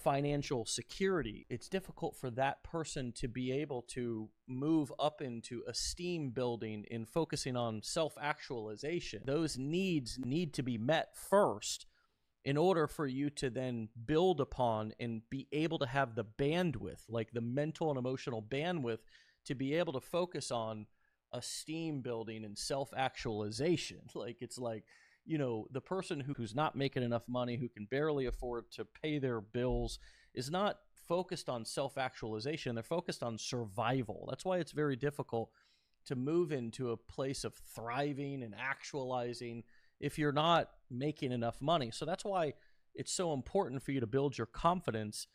financial security. It's difficult for that person to be able to move up into esteem building and focusing on self-actualization. Those needs need to be met first in order for you to then build upon and be able to have the bandwidth, like the mental and emotional bandwidth, to be able to focus on esteem building and self-actualization. Like, it's like, you know, the person who's not making enough money, who can barely afford to pay their bills, is not focused on self-actualization. They're focused on survival. That's why it's very difficult to move into a place of thriving and actualizing if you're not making enough money. So that's why it's so important for you to build your confidence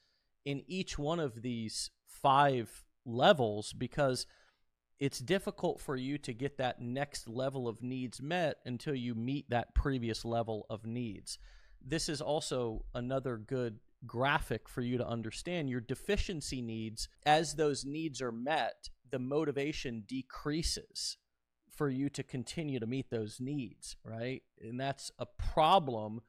in each one of these 5 levels, because it's difficult for you to get that next level of needs met until you meet that previous level of needs. This is also another good graphic for you to understand your deficiency needs. As those needs are met, the motivation decreases for you to continue to meet those needs, right? And that's a problem,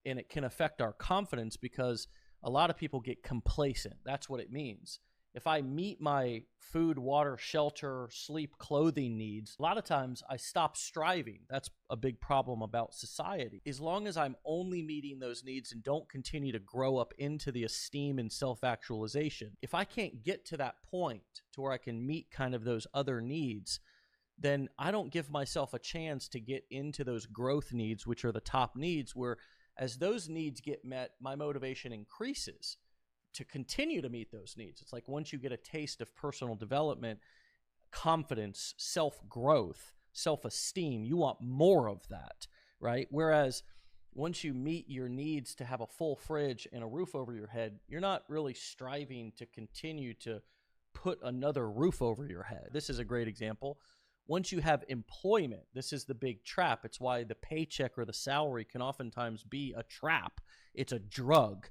and it can affect our confidence because a lot of people get complacent. That's what it means. If I meet my food, water, shelter, sleep, clothing needs, a lot of times I stop striving. That's a big problem about society. As long as I'm only meeting those needs and don't continue to grow up into the esteem and self-actualization, if I can't get to that point to where I can meet kind of those other needs, then I don't give myself a chance to get into those growth needs, which are the top needs, where as those needs get met, my motivation increases to continue to meet those needs. It's like once you get a taste of personal development, confidence, self-growth, self-esteem, you want more of that, right? Whereas once you meet your needs to have a full fridge and a roof over your head, you're not really striving to continue to put another roof over your head. This is a great example. Once you have employment, this is the big trap. It's why the paycheck or the salary can oftentimes be a trap. It's a drug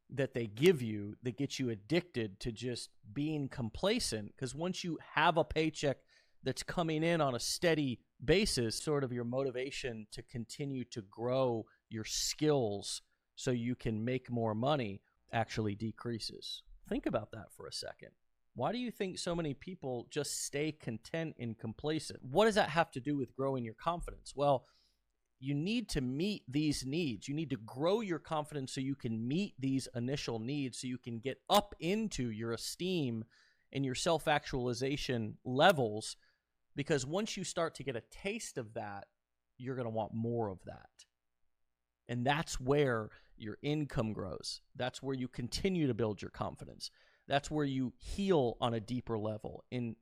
that they give you that gets you addicted to just being complacent, because once you have a paycheck that's coming in on a steady basis, sort of your motivation to continue to grow your skills so you can make more money actually decreases. Think about that for a second. Why do you think so many people just stay content and complacent? What does that have to do with growing your confidence? Well, you need to meet these needs. You need to grow your confidence so you can meet these initial needs, so you can get up into your esteem and your self-actualization levels, because once you start to get a taste of that, you're going to want more of that. And that's where your income grows. That's where you continue to build your confidence. That's where you heal on a deeper level and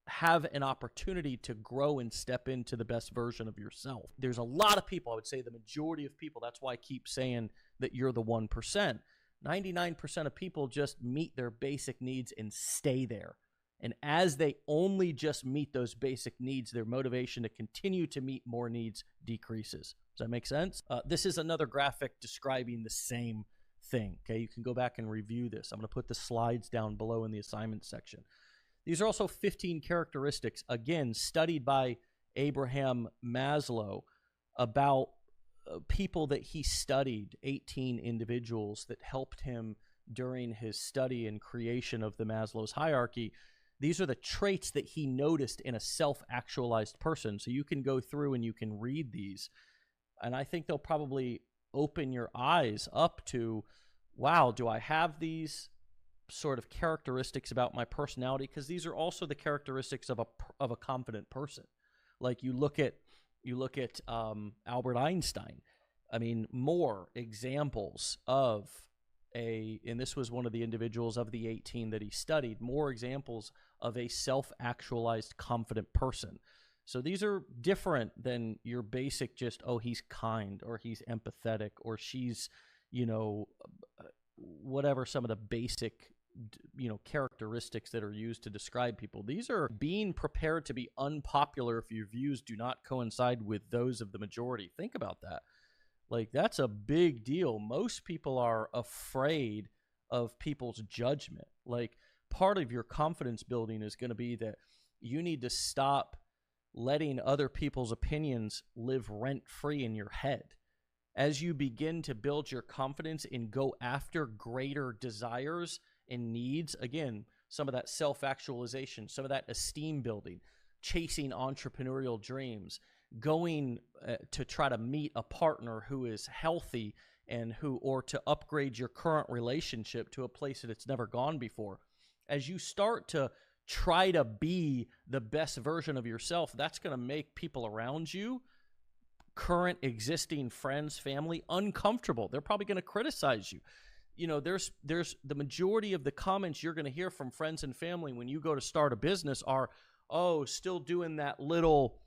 have an opportunity to grow and step into the best version of yourself. There's a lot of people, I would say the majority of people, that's why I keep saying that you're the 1%. 99% of people just meet their basic needs and stay there. And as they only just meet those basic needs, their motivation to continue to meet more needs decreases. Does that make sense? This is another graphic describing the same thing. Okay, you can go back and review this. I'm going to put the slides down below in the assignment section. These are also 15 characteristics, again, studied by Abraham Maslow, about people that he studied, 18 individuals that helped him during his study and creation of the Maslow's hierarchy. These are the traits that he noticed in a self-actualized person. So you can go through and you can read these. And I think they'll probably open your eyes up to, wow, do I have these sort of characteristics about my personality? Because these are also the characteristics of a confident person. Like you look at Albert Einstein. I mean, more examples of and this was one of the individuals of the 18 that he studied, more examples of a self-actualized confident person. So these are different than your basic just, oh, he's kind, or he's empathetic, or she's, whatever some of the basic characteristics that are used to describe people. These are being prepared to be unpopular if your views do not coincide with those of the majority. Think about that. Like, that's a big deal. Most people are afraid of people's judgment. Like, part of your confidence building is going to be that you need to stop letting other people's opinions live rent-free in your head. As you begin to build your confidence and go after greater desires and needs, again, some of that self-actualization, some of that esteem building, chasing entrepreneurial dreams, going to try to meet a partner who is healthy and or to upgrade your current relationship to a place that it's never gone before. As you start to try to be the best version of yourself, that's going to make people around you, current existing friends, family, uncomfortable. They're probably going to criticize you. You know, there's the majority of the comments you're going to hear from friends and family when you go to start a business are, oh, still doing that little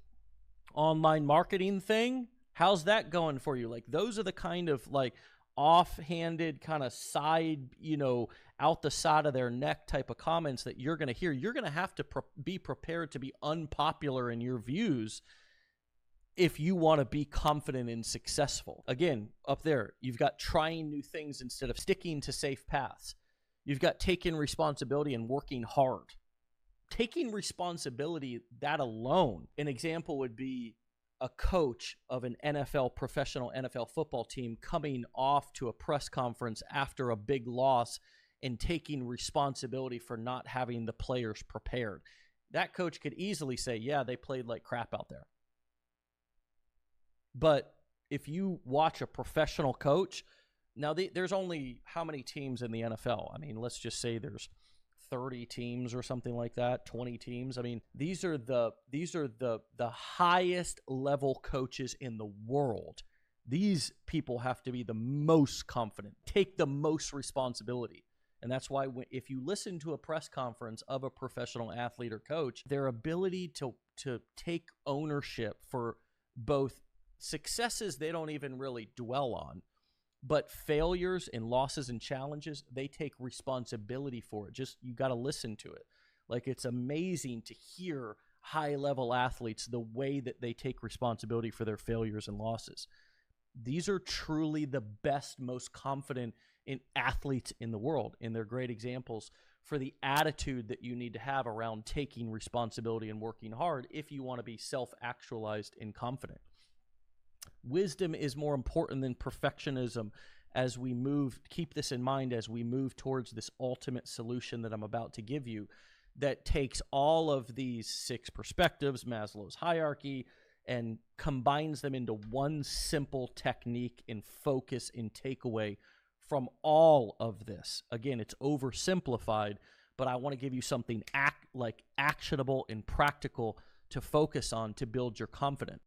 online marketing thing? How's that going for you? Like, those are the kind of like offhanded kind of side, you know, out the side of their neck type of comments that you're going to hear. You're going to have to be prepared to be unpopular in your views if you want to be confident and successful. Again, up there, you've got trying new things instead of sticking to safe paths. You've got taking responsibility and working hard. Taking responsibility, that alone, an example would be a coach of an professional NFL football team coming off to a press conference after a big loss and taking responsibility for not having the players prepared. That coach could easily say, yeah, they played like crap out there. But if you watch a professional coach, now there's only how many teams in the NFL? I mean, let's just say there's 30 teams or something like that, 20 teams. I mean, these are the highest level coaches in the world. These people have to be the most confident, take the most responsibility. And that's why if you listen to a press conference of a professional athlete or coach, their ability to take ownership for both successes they don't even really dwell on, but failures and losses and challenges, they take responsibility for it. Just, you got to listen to it. Like, it's amazing to hear high-level athletes, the way that they take responsibility for their failures and losses. These are truly the best, most confident in athletes in the world, and they're great examples for the attitude that you need to have around taking responsibility and working hard if you want to be self-actualized and confident. Wisdom is more important than perfectionism as we move. Keep this in mind as we move towards this ultimate solution that I'm about to give you, that takes all of these 6 perspectives, Maslow's hierarchy, and combines them into one simple technique and focus and takeaway from all of this. Again, it's oversimplified, but I want to give you something actionable and practical to focus on to build your confidence.